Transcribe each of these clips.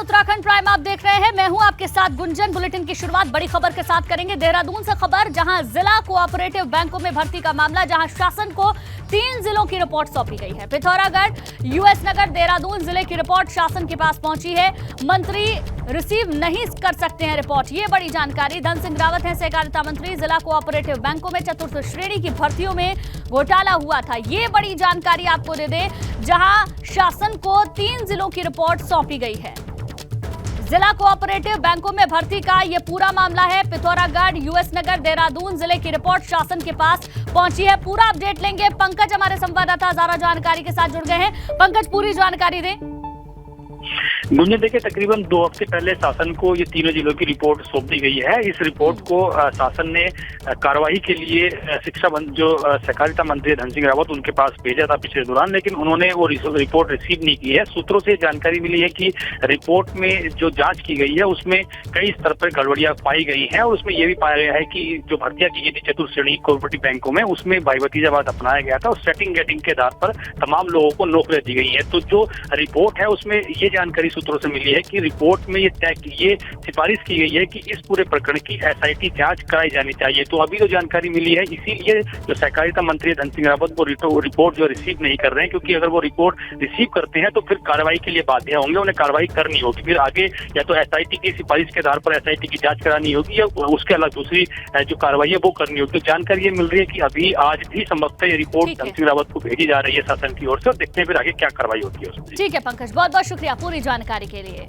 Uttarakhand prime आप देख रहे हैं। मैं हूं आपके साथ गुंजन। बुलेटिन की शुरुआत बड़ी खबर के साथ करेंगे। देहरादून से खबर, जहां जिला कोऑपरेटिव बैंकों में भर्ती का मामला, जहां शासन को 3 जिलों की रिपोर्ट सौंपी गई है। पिथौरागढ़, यूएस नगर, देहरादून जिले की रिपोर्ट शासन के पास पहुंची है। मंत्री रिसीव नहीं कर सकते हैं रिपोर्ट, ये बड़ी जानकारी। धन सिंह रावत हैं सहकारिता मंत्री। जिला कोऑपरेटिव बैंकों में चतुर्थ श्रेणी की भर्तियों में घोटाला हुआ था, ये बड़ी जानकारी आपको दे दें, जहां शासन को 3 जिलों की रिपोर्ट सौंपी गई है। जिला कोऑपरेटिव बैंकों में भर्ती का यह पूरा मामला है। पिथौरागढ़, यूएस नगर, देहरादून जिले की रिपोर्ट शासन के पास पहुंची है। पूरा अपडेट लेंगे। पंकज हमारे संवाददाता ज्यादा जानकारी के साथ जुड़ गए हैं। पंकज, पूरी जानकारी दें। गुंजन, देखिए तकरीबन 2 हफ्ते पहले शासन को ये तीनों जिलों की रिपोर्ट सौंप दी गई है। इस रिपोर्ट को शासन ने कार्रवाई के लिए शिक्षा जो सहकारिता मंत्री धन सिंह रावत उनके पास भेजा था पिछले दौरान, लेकिन उन्होंने वो रिपोर्ट रिसीव नहीं की है। सूत्रों से जानकारी मिली है कि रिपोर्ट में जो जांच की गई है उसमें कई स्तर पर गड़बड़ियां पाई गई हैं और उसमें यह भी पाया गया है कि जो भर्तियां की गई थी चतुर्थ श्रेणी कोऑपरेटिव बैंकों में, उसमें भाई-भतीजावाद अपनाया गया था और सेटिंग गेटिंग के आधार पर तमाम लोगों को नौकरियां दी गई है। तो जो रिपोर्ट है उसमें ये जानकारी सूत्रों से मिली है कि रिपोर्ट में ये सिफारिश की गई है कि इस पूरे प्रकरण की एसआईटी जांच कराई जानी चाहिए। तो अभी जो जानकारी मिली है, इसीलिए जो सहकारिता मंत्री धन सिंह रावत वो रिपोर्ट जो रिसीव नहीं कर रहे हैं, क्योंकि अगर वो रिपोर्ट रिसीव करते हैं तो फिर कार्रवाई के लिए बाध्य होंगे, उन्हें कार्रवाई करनी होगी। फिर आगे या तो एसआईटी की सिफारिश के आधार पर एसआईटी की जांच करानी होगी या उसके अलावा दूसरी जो कार्रवाई है वो करनी होगी। तो जानकारी ये मिल रही है कि अभी आज भी संभवतः ये रिपोर्ट धन सिंह रावत को भेजी जा रही है शासन की ओर से, और देखते हैं फिर आगे क्या कार्रवाई होती है उसमें। ठीक है पंकज, बहुत बहुत शुक्रिया पूरी जानकारी के लिए।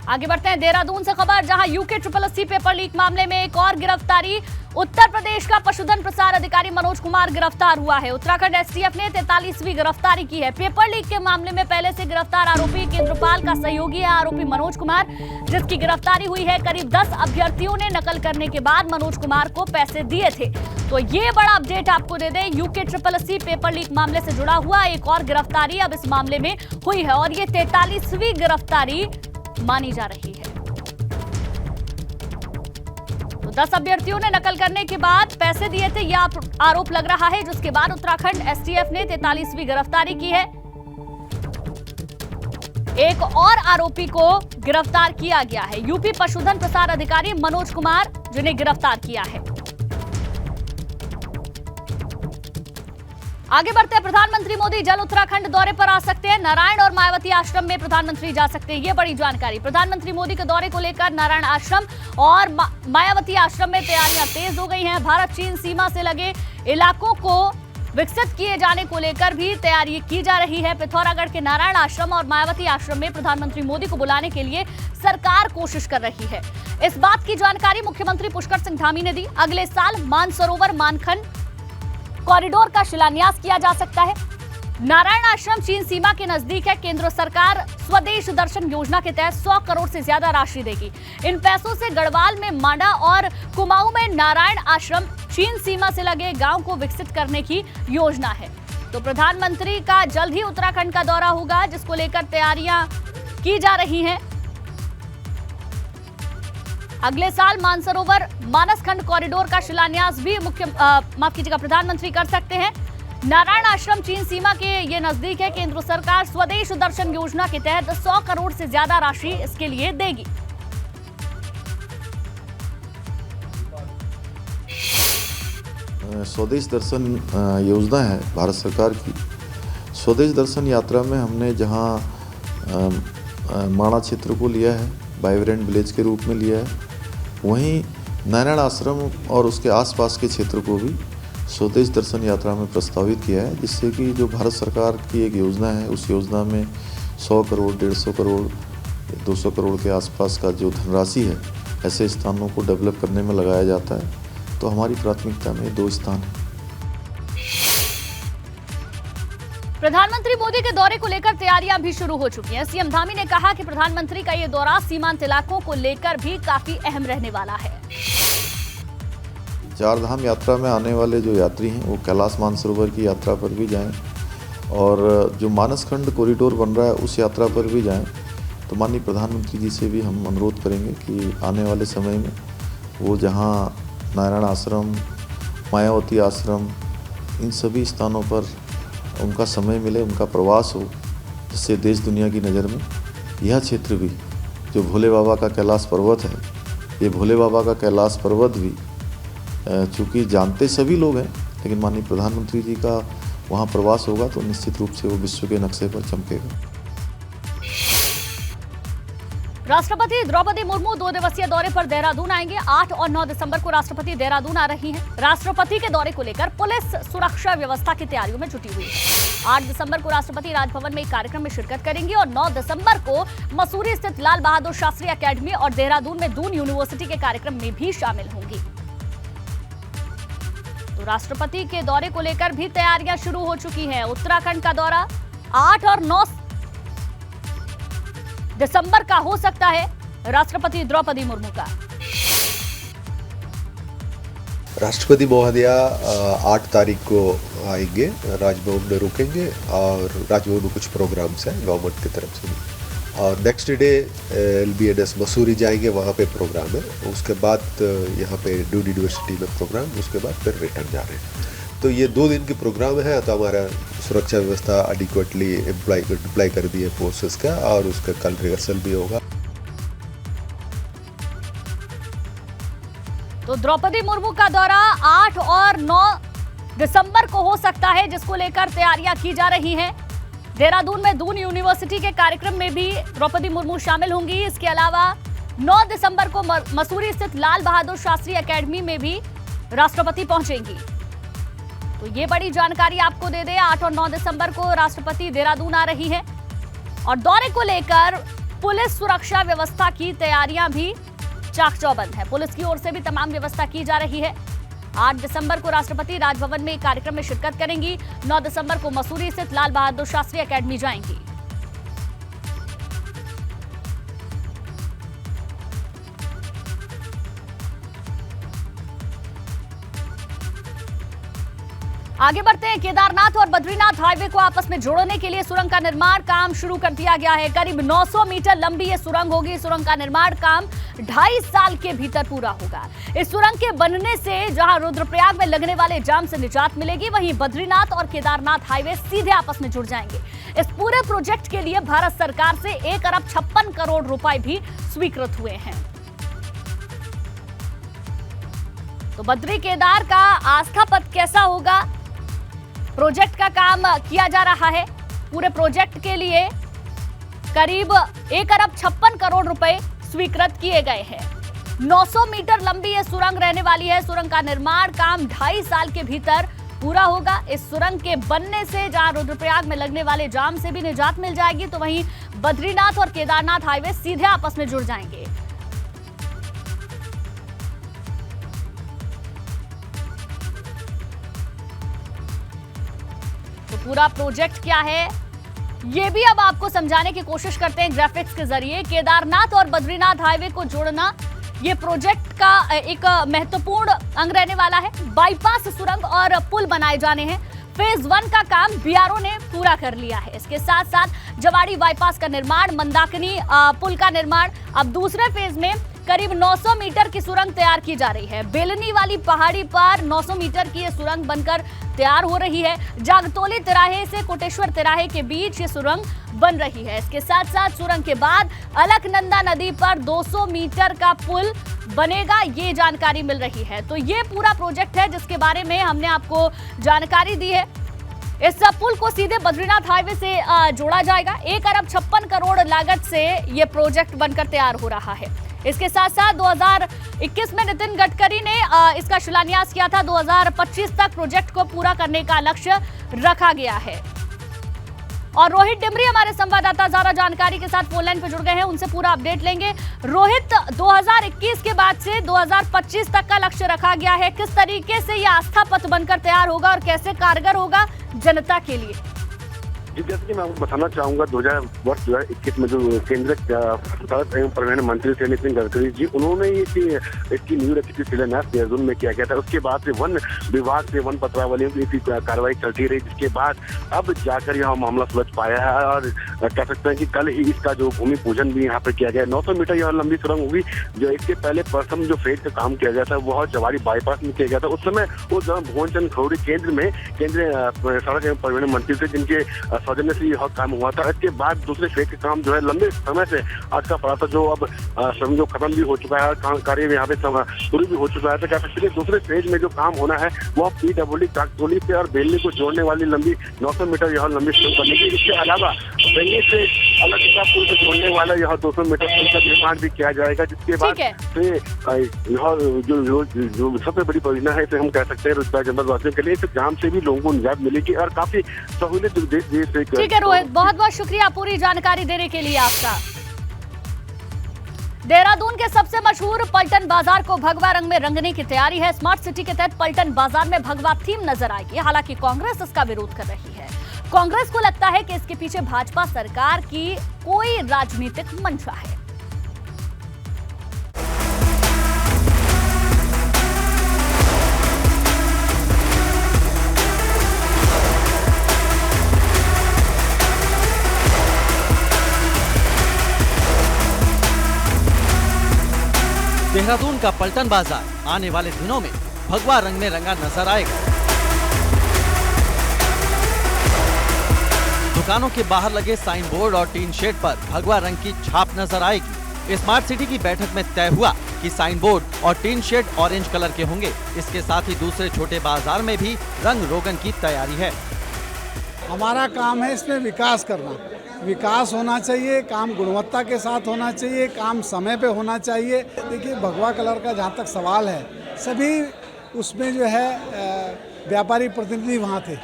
आगे बढ़ते हैं। देहरादून से खबर, जहां यूके SSSC पेपर लीक मामले में एक और गिरफ्तारी। उत्तर प्रदेश का पशुधन प्रसार अधिकारी मनोज कुमार गिरफ्तार हुआ है। उत्तराखंड एसटीएफ ने 43वीं गिरफ्तारी की है। पेपर लीक के मामले में पहले से गिरफ्तार आरोपी केंद्रपाल का सहयोगी है आरोपी मनोज कुमार, जिसकी गिरफ्तारी हुई है। करीब 10 अभ्यर्थियों ने नकल करने के बाद मनोज कुमार को पैसे दिए थे। तो ये बड़ा अपडेट आपको दे दें, यूके SSSC पेपर लीक मामले से जुड़ा हुआ एक और गिरफ्तारी अब इस मामले में हुई है और ये 43वीं गिरफ्तारी मानी जा रही है। तो 10 अभ्यर्थियों ने नकल करने के बाद पैसे दिए थे, यह आरोप लग रहा है, जिसके बाद उत्तराखंड एसटीएफ ने 43वीं गिरफ्तारी की है। एक और आरोपी को गिरफ्तार किया गया है, यूपी पशुधन प्रसार अधिकारी मनोज कुमार, जिन्हें गिरफ्तार किया है। आगे बढ़ते हैं। प्रधानमंत्री मोदी जल उत्तराखंड दौरे पर आ सकते हैं। नारायण और मायावती आश्रम में प्रधानमंत्री जा सकते हैं, ये बड़ी जानकारी। प्रधानमंत्री मोदी के दौरे को लेकर नारायण आश्रम और मायावती आश्रम में तैयारियां तेज हो गई हैं। भारत चीन सीमा से लगे इलाकों को विकसित किए जाने को लेकर भी तैयारी की जा रही है। पिथौरागढ़ के नारायण आश्रम और मायावती आश्रम में प्रधानमंत्री मोदी को बुलाने के लिए सरकार कोशिश कर रही है। इस बात की जानकारी मुख्यमंत्री पुष्कर सिंह धामी ने दी। अगले साल मानसरोवर मानखंड कॉरिडोर का शिलान्यास किया जा सकता है। नारायण आश्रम चीन सीमा के नजदीक है। केंद्र सरकार स्वदेश दर्शन योजना के तहत 100 करोड़ से ज्यादा राशि देगी। इन पैसों से गढ़वाल में मांडा और कुमाऊं में नारायण आश्रम चीन सीमा से लगे गांव को विकसित करने की योजना है। तो प्रधानमंत्री का जल्द ही उत्तराखंड का दौरा होगा, जिसको लेकर तैयारियां की जा रही हैं। अगले साल मानसरोवर मानसखंड कॉरिडोर का शिलान्यास भी प्रधानमंत्री कर सकते हैं। नारायण आश्रम चीन सीमा के ये नजदीक है। केंद्र सरकार स्वदेश दर्शन योजना के तहत 100 करोड़ से ज्यादा राशि इसके लिए देगी। स्वदेश दर्शन योजना है भारत सरकार की। स्वदेश दर्शन यात्रा में हमने जहां माणा क्षेत्र को लिया है, वाइब्रेंट विलेज के रूप में लिया है, वहीं नारायण आश्रम और उसके आसपास के क्षेत्र को भी स्वदेश दर्शन यात्रा में प्रस्तावित किया है, जिससे कि जो भारत सरकार की एक योजना है, उस योजना में 100 करोड़, 150 करोड़, 200 करोड़ के आसपास का जो धनराशि है, ऐसे स्थानों को डेवलप करने में लगाया जाता है। तो हमारी प्राथमिकता में 2 स्थान है। प्रधानमंत्री मोदी के दौरे को लेकर तैयारियां भी शुरू हो चुकी हैं। सीएम धामी ने कहा कि प्रधानमंत्री का ये दौरा सीमांत इलाकों को लेकर भी काफी अहम रहने वाला है। 4 धाम यात्रा में आने वाले जो यात्री हैं वो कैलाश मानसरोवर की यात्रा पर भी जाएं और जो मानसखंड कॉरिडोर बन रहा है उस यात्रा पर भी जाएं। तो माननीय प्रधानमंत्री जी से भी हम अनुरोध करेंगे कि आने वाले समय में वो जहां नारायण आश्रम, मायावती आश्रम, इन सभी स्थानों पर उनका समय मिले, उनका प्रवास हो, जिससे देश दुनिया की नज़र में यह क्षेत्र भी, जो भोले बाबा का कैलाश पर्वत है, ये भोले बाबा का कैलाश पर्वत भी चूँकि जानते सभी लोग हैं, लेकिन माननीय प्रधानमंत्री जी का वहाँ प्रवास होगा तो निश्चित रूप से वो विश्व के नक्शे पर चमकेगा। राष्ट्रपति द्रौपदी मुर्मू 2 दिवसीय दौरे पर देहरादून आएंगे। 8 और 9 दिसंबर को राष्ट्रपति देहरादून आ रही हैं। राष्ट्रपति के दौरे को लेकर पुलिस सुरक्षा व्यवस्था की तैयारियों में जुटी हुई है। 8 दिसंबर को राष्ट्रपति राजभवन में एक कार्यक्रम में शिरकत करेंगी और 9 दिसंबर को मसूरी स्थित लाल बहादुर शास्त्री अकेडमी और देहरादून में दून यूनिवर्सिटी के कार्यक्रम में भी शामिल होंगी। तो राष्ट्रपति के दौरे को लेकर भी तैयारियां शुरू हो चुकी हैं। उत्तराखंड का दौरा 8 और 9 दिसंबर का हो सकता है राष्ट्रपति द्रौपदी मुर्मू का। राष्ट्रपति महोदया 8 तारीख को आएंगे, राजभवन में रुकेंगे और राजभवन में कुछ प्रोग्राम्स हैं गवर्नमेंट की तरफ से भी, और नेक्स्ट डे LBNS मसूरी जाएंगे, वहाँ पे प्रोग्राम है। उसके बाद यहाँ पे दून यूनिवर्सिटी में प्रोग्राम, उसके बाद फिर रिटर्न जा रहे हैं। तो ये 2 दिन के प्रोग्राम है, तो हमारा सुरक्षा व्यवस्था एडिक्वेटली अप्लाई कर दी है फोर्सेस का, और उसका कल रिहर्सल भी होगा। तो द्रौपदी मुर्मू का दौरा 8 और 9 दिसंबर को हो सकता है, जिसको लेकर तैयारियां की जा रही हैं। देहरादून में दून यूनिवर्सिटी के कार्यक्रम में भी द्रौपदी मुर्मू शामिल होंगी। इसके अलावा 9 दिसंबर को मसूरी स्थित लाल बहादुर शास्त्री अकेडमी में भी राष्ट्रपति पहुंचेंगी। तो ये बड़ी जानकारी आपको दे दें, 8 और 9 दिसंबर को राष्ट्रपति देहरादून आ रही है और दौरे को लेकर पुलिस सुरक्षा व्यवस्था की तैयारियां भी चाक चौबंद है। पुलिस की ओर से भी तमाम व्यवस्था की जा रही है। 8 दिसंबर को राष्ट्रपति राजभवन में एक कार्यक्रम में शिरकत करेंगी। 9 दिसंबर को मसूरी स्थित लाल बहादुर शास्त्री अकेडमी जाएंगी। आगे बढ़ते हैं। केदारनाथ और बद्रीनाथ हाईवे को आपस में जोड़ने के लिए सुरंग का निर्माण काम शुरू कर दिया गया है। करीब 900 मीटर लंबी ये सुरंग होगी। सुरंग का निर्माण काम 2.5 साल के भीतर पूरा होगा। इस सुरंग के बनने से जहां रुद्रप्रयाग में लगने वाले जाम से निजात मिलेगी, वहीं बद्रीनाथ और केदारनाथ हाईवे सीधे आपस में जुड़ जाएंगे। इस पूरे प्रोजेक्ट के लिए भारत सरकार से 1 अरब 56 करोड़ रुपए भी स्वीकृत हुए हैं। तो बद्री केदार का आस्था पथ कैसा होगा, प्रोजेक्ट का काम किया जा रहा है। पूरे प्रोजेक्ट के लिए करीब 1 अरब 56 करोड़ रुपए स्वीकृत किए गए हैं। 900 मीटर लंबी यह सुरंग रहने वाली है। सुरंग का निर्माण काम 2.5 साल के भीतर पूरा होगा। इस सुरंग के बनने से जहां रुद्रप्रयाग में लगने वाले जाम से भी निजात मिल जाएगी, तो वहीं बद्रीनाथ और केदारनाथ हाईवे सीधे आपस में जुड़ जाएंगे। तो पूरा प्रोजेक्ट क्या है, ये भी अब आपको समझाने की कोशिश करते हैं ग्राफिक्स के जरिए। केदारनाथ और बद्रीनाथ हाईवे को जोड़ना ये प्रोजेक्ट का एक महत्वपूर्ण अंग रहने वाला है। बाईपास सुरंग और पुल बनाए जाने हैं। फेज 1 का काम BRO ने पूरा कर लिया है। इसके साथ साथ जवाड़ी बाईपास का निर्माण, मंदाकिनी पुल का निर्माण। अब दूसरे फेज में करीब 900 मीटर की सुरंग तैयार की जा रही है। बेलनी वाली पहाड़ी पर 900 मीटर की ये सुरंग बनकर तैयार हो रही है। जागतोली तिराहे से कोटेश्वर तिराहे के बीच ये सुरंग बन रही है। इसके साथ साथ सुरंग के बाद अलकनंदा नदी पर 200 मीटर का पुल बनेगा, ये जानकारी मिल रही है। तो ये पूरा प्रोजेक्ट है जिसके बारे में हमने आपको जानकारी दी है। इस पुल को सीधे बद्रीनाथ हाईवे से जोड़ा जाएगा। 1 अरब 56 करोड़ लागत से ये प्रोजेक्ट बनकर तैयार हो रहा है। इसके साथ साथ 2021 में नितिन गडकरी ने इसका शिलान्यास किया था। 2025 तक प्रोजेक्ट को पूरा करने का लक्ष्य रखा गया है। और रोहित डिमरी हमारे संवाददाता ज्यादा जानकारी के साथ फोन लाइन पर जुड़ गए हैं, उनसे पूरा अपडेट लेंगे। रोहित, 2021 के बाद से 2025 तक का लक्ष्य रखा गया है। किस तरीके से यह आस्था पथ बनकर तैयार होगा और कैसे कारगर होगा जनता के लिए? जी, जैसे कि मैं आपको बताना चाहूंगा, 2021 में जो केंद्रीय सड़क एवं परिवहन मंत्री थे नितिन गडकरी जी, उन्होंने इसकी नींव रखी थी, शिलान्यास देहरादून में किया गया था। उसके बाद से वन विभाग से वन पत्रावलियों की कार्रवाई चलती रही, जिसके बाद अब जाकर यह मामला सुलझ पाया है। और कह सकते हैं कि कल ही इसका जो भूमि पूजन भी यहाँ पर किया गया। 900 मीटर यह लंबी सुरंग होगी। जो इसके पहले प्रथम जो फेज का काम किया गया था वह जवाड़ी बाईपास में किया गया था। उस समय भुवन चंद्र खरौड़ी केंद्रीय सड़क एवं परिवहन मंत्री थे, जिनके सौजन्य से यह काम हुआ था। इसके बाद दूसरे फेज का काम जो है लंबे समय से अटका पड़ा था, जो अब समझो खत्म भी हो चुका है, कार्य यहाँ पे शुरू भी हो चुका है। तो कह सकते हैं दूसरे फेज में जो काम होना है वो PWD काकटोली से और बेलनी को जोड़ने वाली लंबी 900 मीटर यह लंबी सड़क बनेगी। इसके अलावा बेलनी से अलग पुल से जोड़ने वाला यह 200 मीटर पुल का निर्माण भी किया जाएगा, जिसके बाद से यह जो सबसे बड़ी परियोजना है इसे हम कह सकते हैं रोजगार जनपद वासियों के लिए इस जाम से भी लोगों को निजात मिलेगी और काफी सहूलियत देश से। ठीक है रोहित, बहुत बहुत शुक्रिया पूरी जानकारी देने के लिए आपका। देहरादून के सबसे मशहूर पलटन बाजार को भगवा रंग में रंगने की तैयारी है। स्मार्ट सिटी के तहत पलटन बाजार में भगवा थीम नजर आएगी। हालांकि कांग्रेस इसका विरोध कर रही है। कांग्रेस को लगता है कि इसके पीछे भाजपा सरकार की कोई राजनीतिक मंशा है। देहरादून का पलटन बाजार आने वाले दिनों में भगवा रंग में रंगा नजर आएगा। दुकानों के बाहर लगे साइन बोर्ड और टीन शेड पर भगवा रंग की छाप नजर आएगी। स्मार्ट सिटी की बैठक में तय हुआ कि साइन बोर्ड और टीन शेड ऑरेंज कलर के होंगे। इसके साथ ही दूसरे छोटे बाजार में भी रंग रोगन की तैयारी है। हमारा काम है इसमें विकास करना। विकास होना चाहिए, काम गुणवत्ता के साथ होना चाहिए, काम समय पे होना चाहिए। देखिए भगवा कलर का जहाँ तक सवाल है, सभी उसमें जो है व्यापारी प्रतिनिधि वहाँ थे,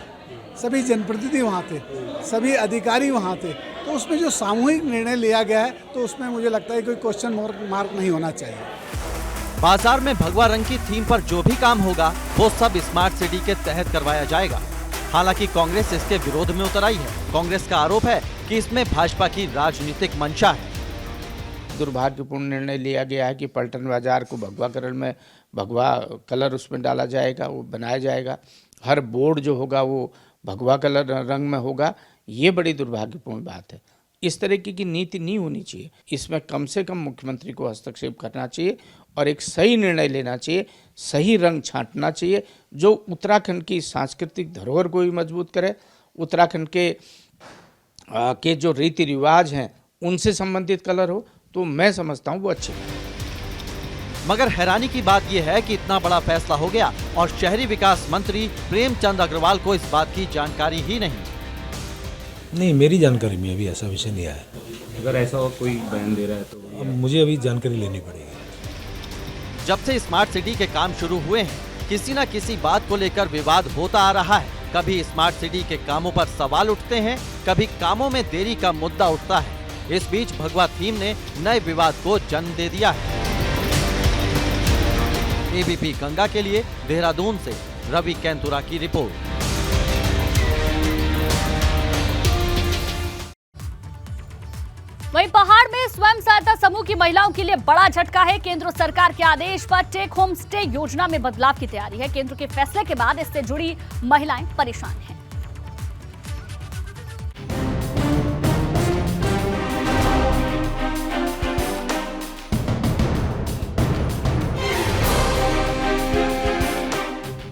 सभी जनप्रतिनिधि वहाँ थे, सभी अधिकारी वहाँ थे। तो उसमें जो सामूहिक निर्णय लिया गया है तो उसमें मुझे लगता है कोई क्वेश्चन मार्क नहीं होना चाहिए। बाजार में भगवा रंग की थीम पर जो भी काम होगा वो सब स्मार्ट सिटी के तहत करवाया जाएगा। हालांकि कांग्रेस इसके विरोध में उतर आई है। कांग्रेस का आरोप है कि इसमें भाजपा की राजनीतिक मंशा है। दुर्भाग्यपूर्ण निर्णय लिया गया है कि पलटन बाजार को भगवा कलर उसमें डाला जाएगा, वो बनाया जाएगा। हर बोर्ड जो होगा वो भगवा कलर रंग में होगा। ये बड़ी दुर्भाग्यपूर्ण बात है। इस तरीके की नीति नहीं होनी चाहिए। इसमें कम से कम मुख्यमंत्री को हस्तक्षेप करना चाहिए और एक सही निर्णय लेना चाहिए, सही रंग छांटना चाहिए जो उत्तराखंड की सांस्कृतिक धरोहर को भी मजबूत करे, उत्तराखंड के जो रीति रिवाज हैं उनसे संबंधित कलर हो, तो मैं समझता हूँ वो अच्छे हैं। मगर हैरानी की बात यह है कि इतना बड़ा फैसला हो गया और शहरी विकास मंत्री प्रेमचंद अग्रवाल को इस बात की जानकारी ही नहीं। मेरी जानकारी में अभी ऐसा विषय नहीं आया। अगर ऐसा कोई बयान दे रहा है तो अब मुझे अभी जानकारी लेनी पड़ेगी। जब से स्मार्ट सिटी के काम शुरू हुए हैं, किसी न किसी बात को लेकर विवाद होता आ रहा है। कभी स्मार्ट सिटी के कामों पर सवाल उठते हैं, कभी कामों में देरी का मुद्दा उठता है। इस बीच भगवा थीम ने नए विवाद को जन्म दे दिया है। एबीपी गंगा के लिए देहरादून से रवि कैंतुरा की रिपोर्ट। वहीं पहाड़ में स्वयं सहायता समूह की महिलाओं के लिए बड़ा झटका है। केंद्र सरकार के आदेश पर टेक होम स्टे योजना में बदलाव की तैयारी है। केंद्र के फैसले के बाद इससे जुड़ी महिलाएं परेशान हैं।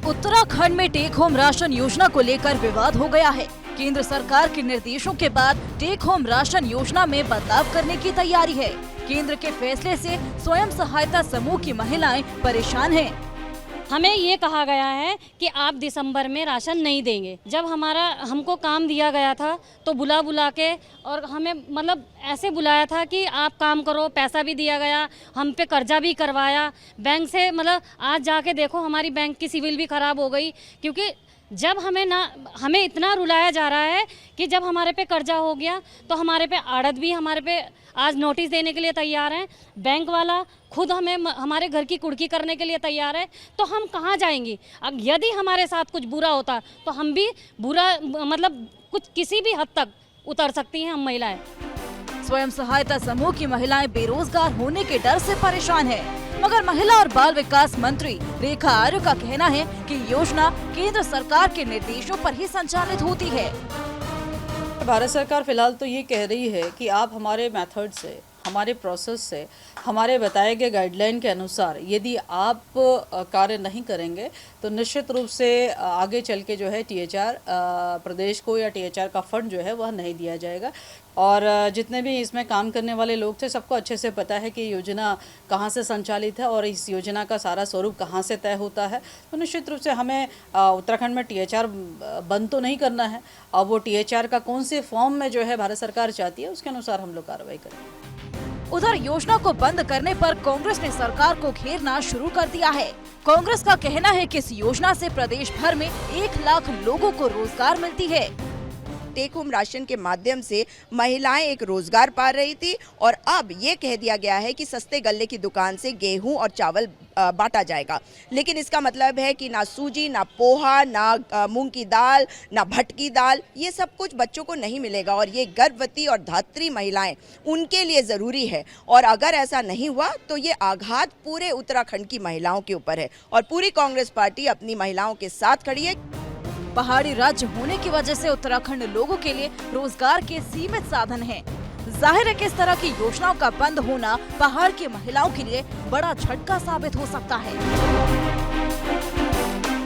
उत्तराखंड में टेक होम राशन योजना को लेकर विवाद हो गया है। केंद्र सरकार के निर्देशों के बाद टेक होम राशन योजना में बदलाव करने की तैयारी है। केंद्र के फैसले से स्वयं सहायता समूह की महिलाएं परेशान हैं। हमें ये कहा गया है कि आप दिसंबर में राशन नहीं देंगे। जब हमको काम दिया गया था तो बुला के और हमें मतलब ऐसे बुलाया था कि आप काम करो, पैसा भी दिया गया, हम पे कर्जा भी करवाया बैंक से। मतलब आज जाके देखो हमारी बैंक की सिविल भी खराब हो गई, क्योंकि जब हमें इतना रुलाया जा रहा है कि जब हमारे पे कर्जा हो गया तो हमारे पे आड़त भी हमारे पे आज नोटिस देने के लिए तैयार हैं। बैंक वाला खुद हमारे घर की कुर्की करने के लिए तैयार है। तो हम कहाँ जाएंगी? यदि हमारे साथ कुछ बुरा होता तो हम भी बुरा मतलब कुछ किसी भी हद तक उतर सकती हैं हम महिलाएं। स्वयं सहायता समूह की महिलाएं बेरोजगार होने के डर से परेशान है, मगर महिला और बाल विकास मंत्री रेखा आर्य का कहना है कि योजना केंद्र सरकार के निर्देशों पर ही संचालित होती है। भारत सरकार फिलहाल तो ये कह रही है कि आप हमारे मेथड से हमारे प्रोसेस से, हमारे बताए गए गाइडलाइन के अनुसार यदि आप कार्य नहीं करेंगे तो निश्चित रूप से आगे चल के जो है THR प्रदेश को या THR का फंड जो है वह नहीं दिया जाएगा। और जितने भी इसमें काम करने वाले लोग थे सबको अच्छे से पता है कि योजना कहाँ से संचालित है और इस योजना का सारा स्वरूप कहाँ से तय होता है। तो निश्चित रूप से हमें उत्तराखंड में THR बंद तो नहीं करना है, और वो THR का कौन से फॉर्म में जो है भारत सरकार चाहती है उसके अनुसार हम लोग कार्रवाई करेंगे। उधर योजना को बंद करने पर कांग्रेस ने सरकार को घेरना शुरू कर दिया है। कांग्रेस का कहना है कि इस योजना से प्रदेश भर में 1 लाख लोगों को रोजगार मिलती है। टेक होम राशन के माध्यम से महिलाएं एक रोजगार पा रही थी और अब ये कह दिया गया है कि सस्ते गल्ले की दुकान से गेहूं और चावल बांटा जाएगा। लेकिन इसका मतलब है कि ना सूजी, ना पोहा, ना मूंग की दाल, ना भटकी दाल, ये सब कुछ बच्चों को नहीं मिलेगा और ये गर्भवती और धात्री महिलाएं उनके लिए ज़रूरी है। और अगर ऐसा नहीं हुआ तो ये आघात पूरे उत्तराखंड की महिलाओं के ऊपर है और पूरी कांग्रेस पार्टी अपनी महिलाओं के साथ खड़ी है। पहाड़ी राज्य होने की वजह से उत्तराखंड लोगों के लिए रोजगार के सीमित साधन हैं। जाहिर है कि इस तरह की योजनाओं का बंद होना पहाड़ की महिलाओं के लिए बड़ा झटका साबित हो सकता है।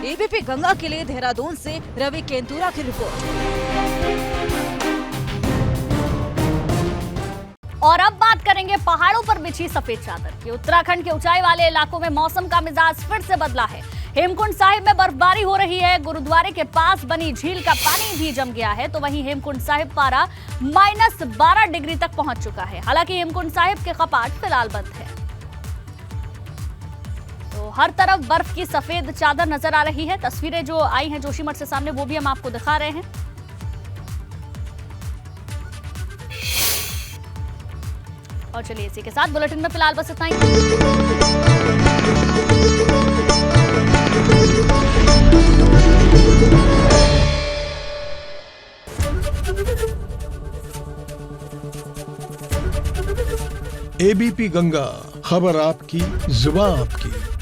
ABP गंगा के लिए देहरादून से रवि केंतुरा की रिपोर्ट। और अब बात करेंगे पहाड़ों पर बिछी सफेद चादर की। उत्तराखंड के ऊंचाई वाले इलाकों में मौसम का मिजाज फिर से बदला है। हेमकुंड साहिब में बर्फबारी हो रही है। गुरुद्वारे के पास बनी झील का पानी भी जम गया है, तो वहीं हेमकुंड साहिब पारा -12 डिग्री तक पहुंच चुका है। हालांकि हेमकुंड साहिब के कपाट फिलहाल बंद है। तो हर तरफ बर्फ की सफेद चादर नजर आ रही है। तस्वीरें जो आई हैं जोशीमठ से सामने वो भी हम आपको दिखा रहे हैं। और चलिए इसी के साथ बुलेटिन में फिलहाल बस इतना ही। ABP गंगा, खबर आपकी, जुबान आपकी।